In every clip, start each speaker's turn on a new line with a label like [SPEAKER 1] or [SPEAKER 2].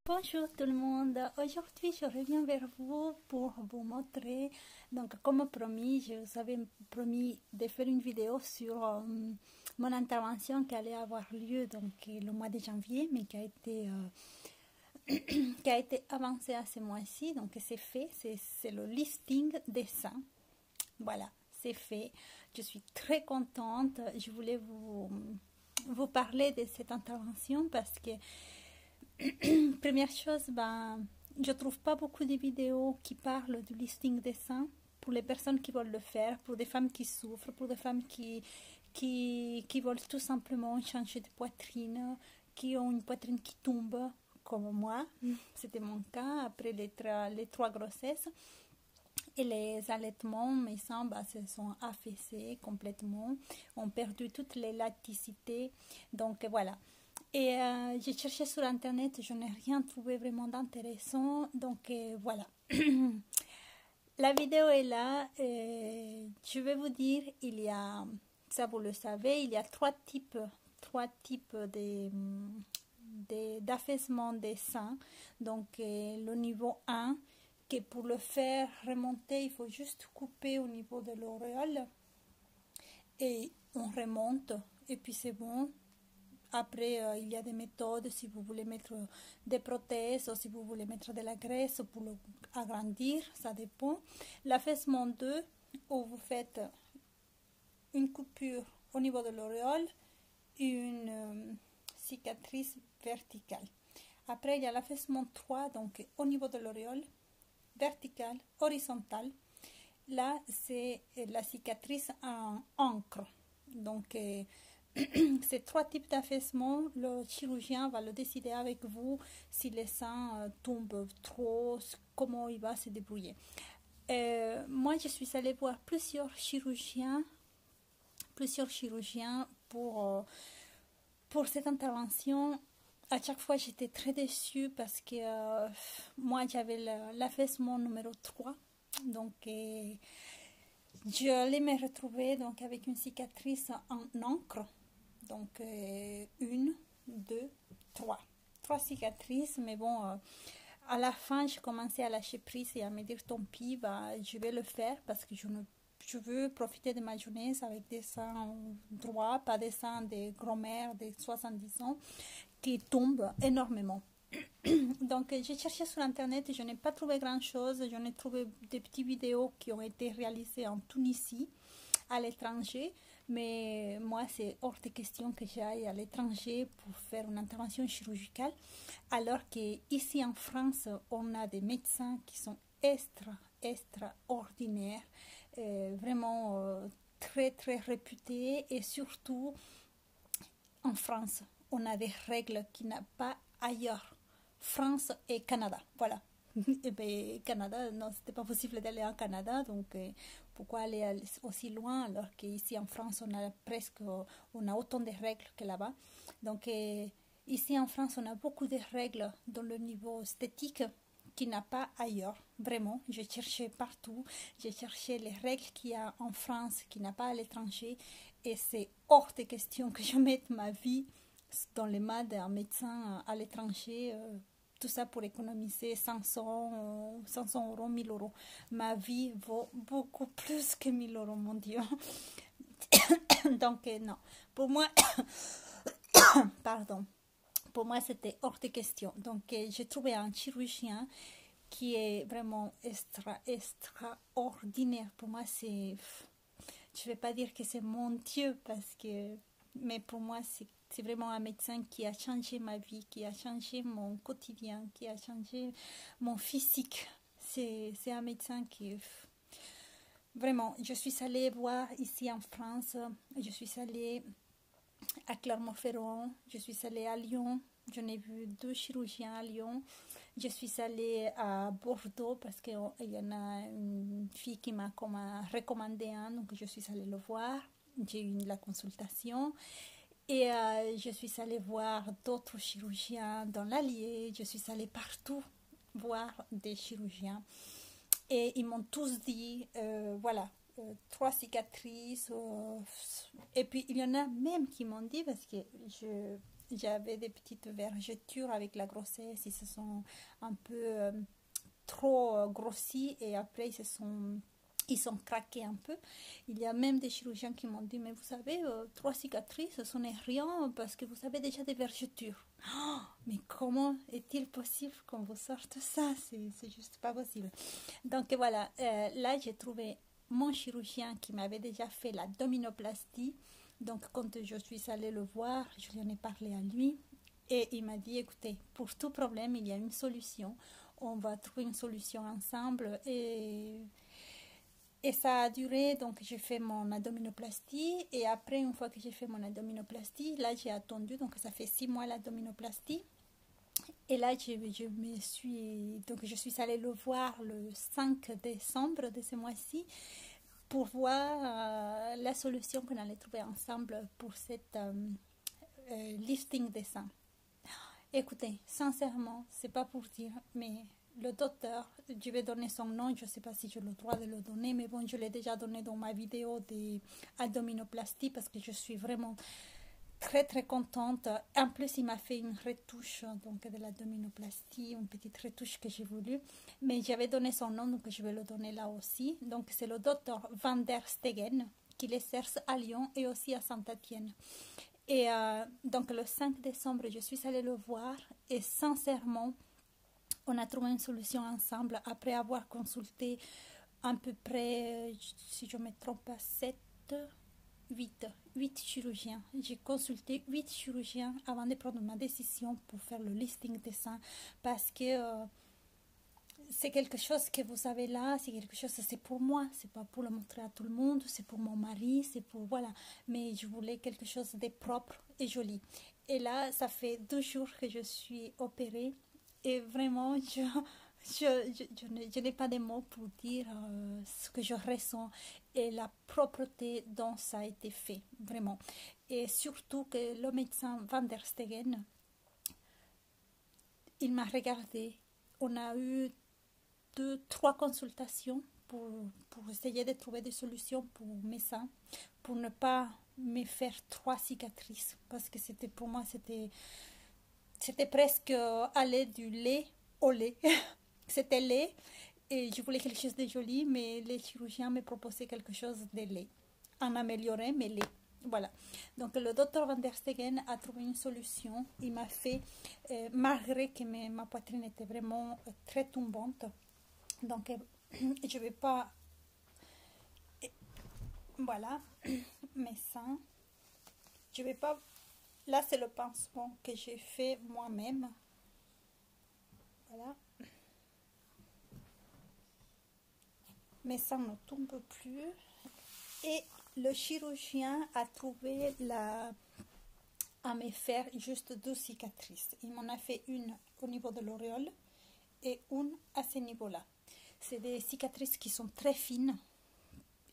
[SPEAKER 1] Bonjour tout le monde, aujourd'hui je reviens vers vous pour vous montrer, donc comme promis, je vous avais promis de faire une vidéo sur mon intervention qui allait avoir lieu donc, le mois de janvier, mais qui a été avancée à ce mois-ci, donc c'est fait, c'est le listing des seins, voilà, c'est fait, je suis très contente, je voulais vous parler de cette intervention parce que première chose, je trouve pas beaucoup de vidéos qui parlent du listing des seins pour les personnes qui veulent le faire, pour des femmes qui souffrent, pour des femmes qui veulent tout simplement changer de poitrine, qui ont une poitrine qui tombe, comme moi. C'était mon cas après les trois grossesses. Et les allaitements, mes seins se sont affaissés complètement, ont perdu toute l'élasticité. Donc voilà. Et j'ai cherché sur internet, je n'ai rien trouvé vraiment d'intéressant, donc voilà. La vidéo est là, je vais vous dire, il y a, ça vous le savez, il y a trois types d'affaissement des seins. Donc le niveau 1, que pour le faire remonter, il faut juste couper au niveau de l'auréole et on remonte et puis c'est bon. Après, il y a des méthodes, si vous voulez mettre des prothèses ou si vous voulez mettre de la graisse pour agrandir, ça dépend. L'affaissement 2, où vous faites une coupure au niveau de l'auréole et une cicatrice verticale. Après, il y a l'affaissement 3, donc au niveau de l'auréole, verticale, horizontale. Là, c'est la cicatrice en encre. Donc, ces trois types d'affaissement, le chirurgien va le décider avec vous si les seins tombent trop, comment il va se débrouiller. Moi, je suis allée voir plusieurs chirurgiens pour cette intervention. À chaque fois, j'étais très déçue parce que moi, j'avais l'affaissement numéro 3. Donc, je allais me retrouver donc, avec une cicatrice en encre. Donc, 1, 2, 3. 3 cicatrices, mais bon, à la fin, je commençais à lâcher prise et à me dire, tant pis, je vais le faire parce que je veux profiter de ma jeunesse avec des seins droits, pas des seins de grand-mère de 70 ans qui tombent énormément. Donc, j'ai cherché sur Internet et je n'ai pas trouvé grand-chose. J'en ai trouvé des petites vidéos qui ont été réalisées en Tunisie, à l'étranger. Mais moi, c'est hors de question que j'aille à l'étranger pour faire une intervention chirurgicale. Alors qu'ici en France, on a des médecins qui sont extraordinaires, vraiment très, très réputés. Et surtout, en France, on a des règles qu'il n'y a pas ailleurs. France et Canada, voilà. Et bien, Canada, non, c'était pas possible d'aller en Canada, donc pourquoi aller aussi loin alors qu'ici en France on a autant de règles que là-bas. Donc ici en France on a beaucoup de règles dans le niveau esthétique qu'il n'y a pas ailleurs. Vraiment, j'ai cherché partout, j'ai cherché les règles qu'il y a en France qu'il n'y a pas à l'étranger et c'est hors de question que je mette ma vie dans les mains d'un médecin à l'étranger. Tout ça pour économiser 500 euros, 1000 euros. Ma vie vaut beaucoup plus que 1000 euros, mon Dieu. Donc, non. Pour moi, pardon. Pour moi, c'était hors de question. Donc, j'ai trouvé un chirurgien qui est vraiment extraordinaire. Pour moi, je ne vais pas dire que c'est mon Dieu, mais pour moi, c'est vraiment un médecin qui a changé ma vie, qui a changé mon quotidien, qui a changé mon physique. C'est un médecin qui... Vraiment, je suis allée voir ici en France, je suis allée à Clermont-Ferrand, je suis allée à Lyon, j'en ai vu 2 chirurgiens à Lyon. Je suis allée à Bordeaux parce qu'il y en a une fille qui m'a recommandé un, donc je suis allée le voir. J'ai eu la consultation. Et je suis allée voir d'autres chirurgiens dans l'Allier, je suis allée partout voir des chirurgiens. Et ils m'ont tous dit, voilà, 3 cicatrices. Et puis il y en a même qui m'ont dit, parce que j'avais des petites vergetures avec la grossesse, ils se sont un peu trop grossis et après ils sont craqués un peu. Il y a même des chirurgiens qui m'ont dit, mais vous savez, 3 cicatrices, ce n'est rien parce que vous avez déjà des vergetures. Oh, mais comment est-il possible qu'on vous sorte ça? C'est juste pas possible. Donc voilà, là j'ai trouvé mon chirurgien qui m'avait déjà fait l'abdominoplastie. Donc quand je suis allée le voir, je lui en ai parlé à lui et il m'a dit, écoutez, pour tout problème, il y a une solution. On va trouver une solution ensemble et ça a duré, donc j'ai fait mon abdominoplastie et après, une fois que j'ai fait mon abdominoplastie, là j'ai attendu, donc ça fait 6 mois l'abdominoplastie. Et là, je suis allée le voir le 5 décembre de ce mois-ci pour voir la solution qu'on allait trouver ensemble pour cette lifting des seins. Écoutez, sincèrement, c'est pas pour dire, mais le docteur, je vais donner son nom, je ne sais pas si j'ai le droit de le donner, mais bon, je l'ai déjà donné dans ma vidéo d'abdominoplastie parce que je suis vraiment très très contente. En plus, il m'a fait une retouche donc de l'abdominoplastie, une petite retouche que j'ai voulu, mais j'avais donné son nom, donc je vais le donner là aussi. Donc c'est le docteur Van der Stegen qui l'exerce à Lyon et aussi à Saint-Étienne. Et donc le 5 décembre, je suis allée le voir et sincèrement, on a trouvé une solution ensemble après avoir consulté à peu près, si je ne me trompe pas, 8 chirurgiens. J'ai consulté 8 chirurgiens avant de prendre ma décision pour faire le listing des seins parce que c'est quelque chose que vous avez là, c'est quelque chose, c'est pour moi, c'est pas pour le montrer à tout le monde, c'est pour mon mari, c'est pour, voilà, mais je voulais quelque chose de propre et joli. Et là, ça fait 2 jours que je suis opérée et vraiment, je n'ai pas de mots pour dire ce que je ressens et la propreté dont ça a été fait, vraiment. Et surtout que le médecin Van der Stegen, il m'a regardé, on a eu 2-3 consultations pour essayer de trouver des solutions pour mes seins, pour ne pas me faire 3 cicatrices, parce que c'était pour moi, c'était presque aller du lait au lait. C'était lait et je voulais quelque chose de joli, mais les chirurgiens me proposaient quelque chose de lait, en amélioré, mais lait. Voilà. Donc le docteur Van der Stegen a trouvé une solution. Il m'a fait, malgré que ma poitrine était vraiment très tombante, donc je ne vais pas, voilà, mes seins, je ne vais pas, là c'est le pansement que j'ai fait moi-même, voilà, mes seins ne tombent plus et le chirurgien a trouvé à me faire juste 2 cicatrices. Il m'en a fait une au niveau de l'auréole et une à ce niveau-là. C'est des cicatrices qui sont très fines.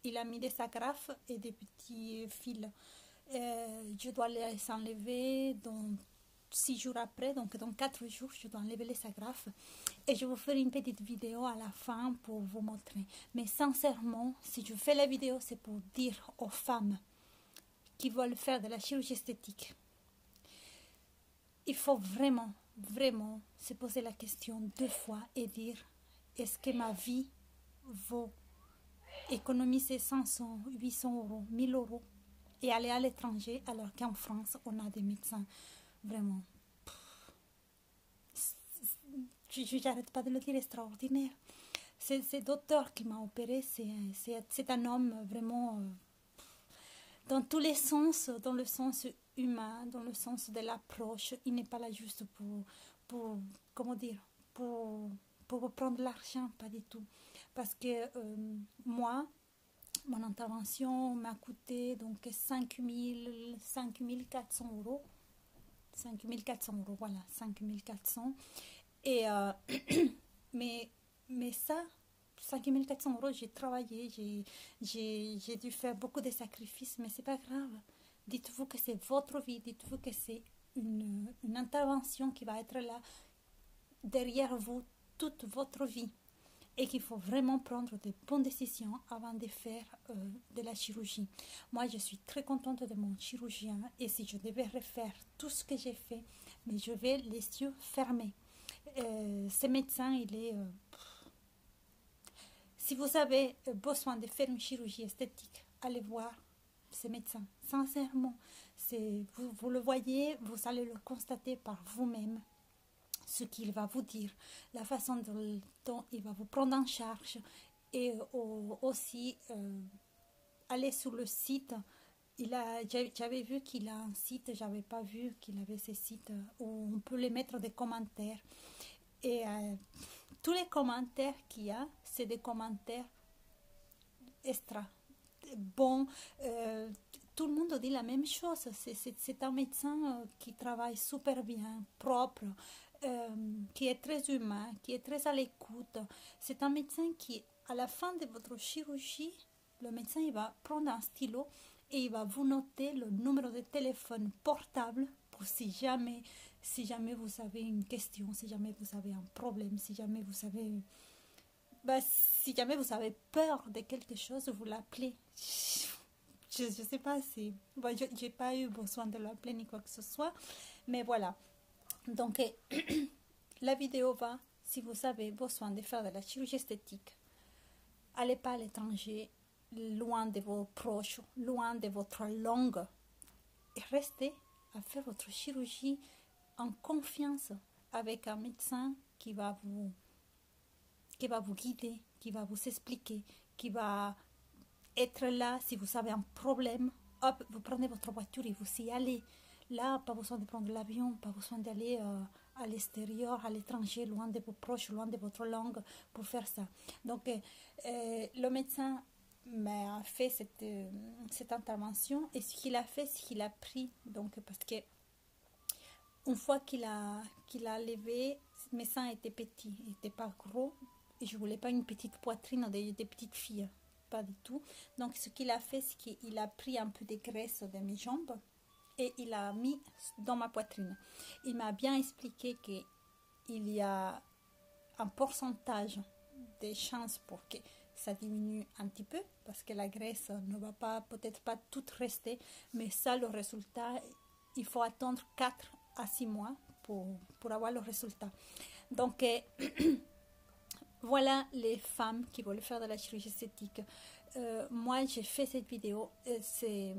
[SPEAKER 1] Il a mis des agrafes et des petits fils. Je dois les enlever dans 6 jours après, donc dans 4 jours, je dois enlever les agrafes. Et je vous ferai une petite vidéo à la fin pour vous montrer. Mais sincèrement, si je fais la vidéo, c'est pour dire aux femmes qui veulent faire de la chirurgie esthétique, il faut vraiment, vraiment se poser la question 2 fois et dire, est-ce que ma vie vaut économiser 500, 800 euros, 1000 euros et aller à l'étranger alors qu'en France, on a des médecins vraiment, j'arrête pas de le dire, extraordinaire. Ce docteur qui m'a opéré, c'est un homme vraiment dans tous les sens, dans le sens humain, dans le sens de l'approche. Il n'est pas là juste comment dire, pour prendre l'argent, pas du tout. Parce que moi, mon intervention m'a coûté donc 5 400 euros. 5 400 euros, voilà, 5 400. Et, mais ça, 5 400 euros, j'ai travaillé, j'ai dû faire beaucoup de sacrifices, mais c'est pas grave. Dites-vous que c'est votre vie, dites-vous que c'est une intervention qui va être là derrière vous toute votre vie. et qu'il faut vraiment prendre de bonnes décisions avant de faire de la chirurgie. Moi, je suis très contente de mon chirurgien et si je devais refaire tout ce que j'ai fait, mais je vais les yeux fermés. Ce médecin, il est... si vous avez besoin de faire une chirurgie esthétique, allez voir ce médecin. Sincèrement, vous le voyez, vous allez le constater par vous-même. Ce qu'il va vous dire, la façon dont il va vous prendre en charge et aussi aller sur le site. J'avais vu qu'il a un site, j'avais pas vu qu'il avait ce site où on peut les mettre des commentaires. Et tous les commentaires qu'il y a, c'est des commentaires extra bons. Tout le monde dit la même chose. C'est un médecin qui travaille super bien, propre. Qui est très humain, qui est très à l'écoute. C'est un médecin qui, à la fin de votre chirurgie, le médecin il va prendre un stylo et il va vous noter le numéro de téléphone portable pour si jamais vous avez une question, si jamais vous avez un problème, si jamais vous avez peur de quelque chose, vous l'appelez. Je ne sais pas si... Bon, je n'ai pas eu besoin de l'appeler ni quoi que ce soit, mais voilà. Donc, la vidéo va, si vous avez besoin de faire de la chirurgie esthétique, allez pas à l'étranger, loin de vos proches, loin de votre langue, et restez à faire votre chirurgie en confiance avec un médecin qui va vous guider, qui va vous expliquer, qui va être là si vous avez un problème. Hop, vous prenez votre voiture et vous y allez. Là, pas besoin de prendre l'avion, pas besoin d'aller à l'extérieur, à l'étranger, loin de vos proches, loin de votre langue pour faire ça. Donc, le médecin m'a fait cette intervention et ce qu'il a fait, c'est qu'il a pris, donc parce que une fois qu'il a levé, mes seins étaient petits, ils n'étaient pas gros et je voulais pas une petite poitrine des petites filles, pas du tout. Donc, ce qu'il a fait, c'est qu'il a pris un peu de graisse de mes jambes et il a mis dans ma poitrine. Il m'a bien expliqué qu'il y a un pourcentage de chances pour que ça diminue un petit peu parce que la graisse ne va pas, peut-être pas toute rester, mais ça, le résultat, il faut attendre 4 à 6 mois pour avoir le résultat. Donc, voilà les femmes qui veulent faire de la chirurgie esthétique. Moi, j'ai fait cette vidéo, c'est...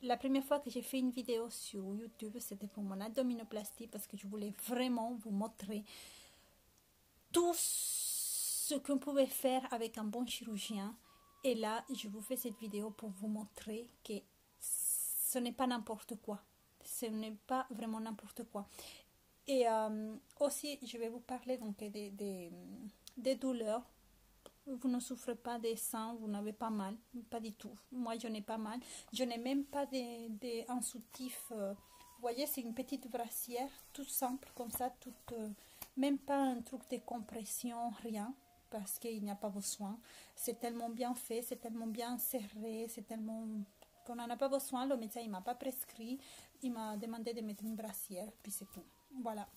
[SPEAKER 1] La première fois que j'ai fait une vidéo sur YouTube, c'était pour mon abdominoplastie parce que je voulais vraiment vous montrer tout ce qu'on pouvait faire avec un bon chirurgien. Et là, je vous fais cette vidéo pour vous montrer que ce n'est pas n'importe quoi. Ce n'est pas vraiment n'importe quoi. Et aussi, je vais vous parler donc des douleurs. Vous ne souffrez pas des seins, vous n'avez pas mal, pas du tout. Moi, je n'ai pas mal. Je n'ai même pas un soutif. Vous voyez, c'est une petite brassière, toute simple comme ça, même pas un truc de compression, rien, parce qu'il n'y a pas besoin. C'est tellement bien fait, c'est tellement bien serré, c'est tellement qu'on n'en a pas besoin. Le médecin, il m'a pas prescrit, il m'a demandé de mettre une brassière, puis c'est tout. Voilà.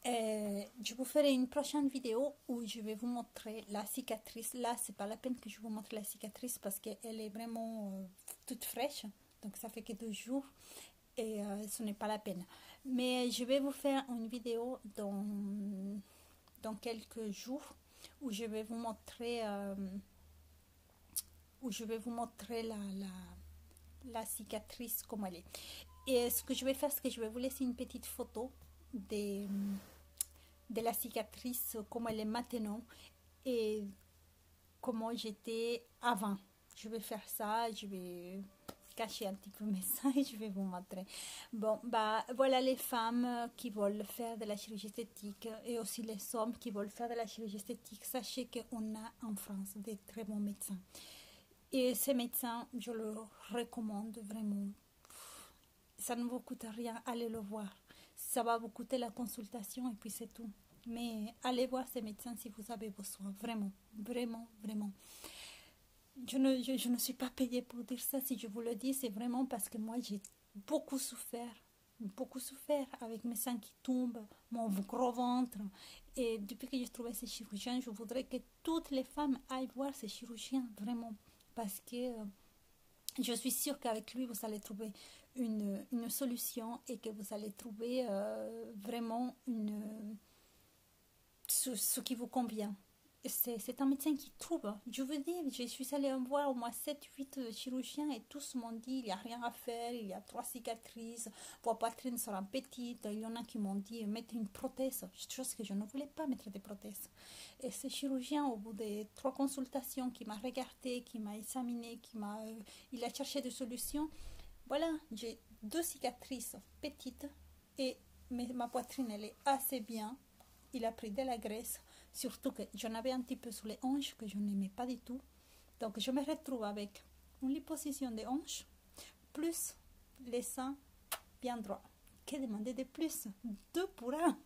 [SPEAKER 1] Je vous ferai une prochaine vidéo où je vais vous montrer la cicatrice. Là, c'est pas la peine que je vous montre la cicatrice parce qu'elle est vraiment toute fraîche. Donc, ça fait que 2 jours et ce n'est pas la peine. Mais je vais vous faire une vidéo dans quelques jours où je vais vous montrer la cicatrice comme elle est. Et ce que je vais faire, c'est que je vais vous laisser une petite photo de la cicatrice, comme elle est maintenant et comment j'étais avant. Je vais faire ça, je vais cacher un petit peu mes seins et je vais vous montrer. Bon, bah voilà les femmes qui veulent faire de la chirurgie esthétique et aussi les hommes qui veulent faire de la chirurgie esthétique. Sachez qu'on a en France des très bons médecins. Et ces médecins, je le recommande vraiment. Ça ne vous coûte rien, allez le voir. Ça va vous coûter la consultation et puis c'est tout. Mais allez voir ces médecins si vous avez besoin. Vraiment, vraiment, vraiment. Je ne suis pas payée pour dire ça. Si je vous le dis, c'est vraiment parce que moi, j'ai beaucoup souffert beaucoup souffert avec mes seins qui tombent, mon gros ventre. Et depuis que j'ai trouvé ce chirurgien, je voudrais que toutes les femmes aillent voir ce chirurgien, vraiment. Parce que je suis sûre qu'avec lui, vous allez trouver une solution et que vous allez trouver vraiment ce qui vous convient. C'est un médecin qui trouve. Je veux dire, je suis allée en voir au moins 7-8 chirurgiens et tous m'ont dit il n'y a rien à faire, il y a 3 cicatrices, vos poitrines seront petites. Il y en a qui m'ont dit mettez une prothèse, chose que je ne voulais pas mettre des prothèses. Et ce chirurgien, au bout de 3 consultations, qui m'a regardé, qui m'a examiné, il a cherché des solutions. Voilà, j'ai 2 cicatrices petites et ma poitrine elle est assez bien. Il a pris de la graisse. Surtout que j'en avais un petit peu sur les hanches que je n'aimais pas du tout. Donc je me retrouve avec une liposuction des hanches, plus les seins bien droits. Que demander de plus? 2 pour 1.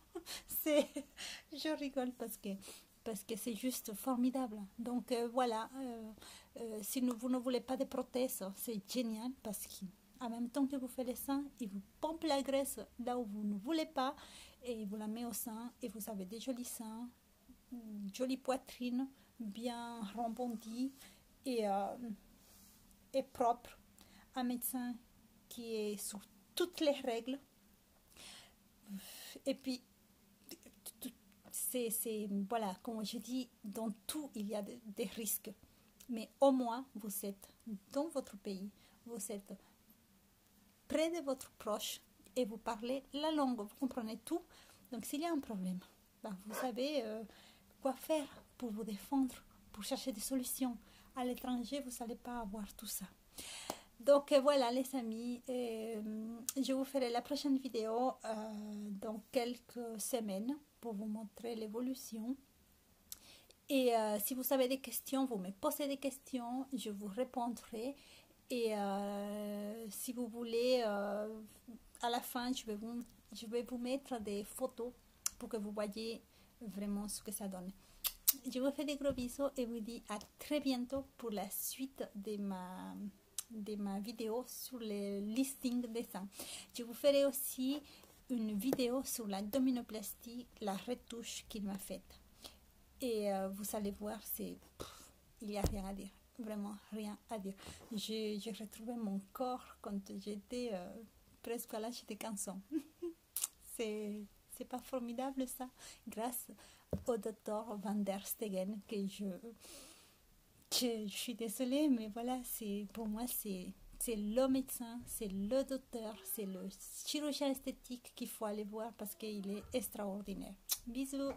[SPEAKER 1] Je rigole parce que c'est juste formidable. Donc voilà, si vous ne voulez pas de prothèses, c'est génial parce qu'en même temps que vous faites les seins, il vous pompe la graisse là où vous ne voulez pas et il vous la met au sein et vous avez des jolis seins, jolie poitrine, bien rebondie et propre. Un médecin qui est sur toutes les règles. Et puis, voilà, comme je dis, dans tout, il y a des risques. Mais au moins, vous êtes dans votre pays, vous êtes près de votre proche et vous parlez la langue, vous comprenez tout. Donc, s'il y a un problème, vous savez quoi faire pour vous défendre, pour chercher des solutions. À l'étranger, vous n'allez pas avoir tout ça. Donc voilà les amis, je vous ferai la prochaine vidéo dans quelques semaines pour vous montrer l'évolution. Et si vous avez des questions, vous me posez des questions, je vous répondrai. Et si vous voulez, à la fin, je vais vous mettre des photos pour que vous voyez vraiment ce que ça donne. Je vous fais des gros bisous et vous dis à très bientôt pour la suite de ma vidéo sur le listing des seins. Je vous ferai aussi une vidéo sur la dominoplastie, la retouche qu'il m'a faite. Et vous allez voir, il n'y a rien à dire, vraiment rien à dire. J'ai retrouvé mon corps quand j'étais presque à l'âge de 15 ans. C'est pas formidable ça, grâce au docteur Van der Stegen, que je suis désolée, mais voilà, pour moi c'est le médecin, c'est le docteur, c'est le chirurgien esthétique qu'il faut aller voir parce qu'il est extraordinaire. Bisous.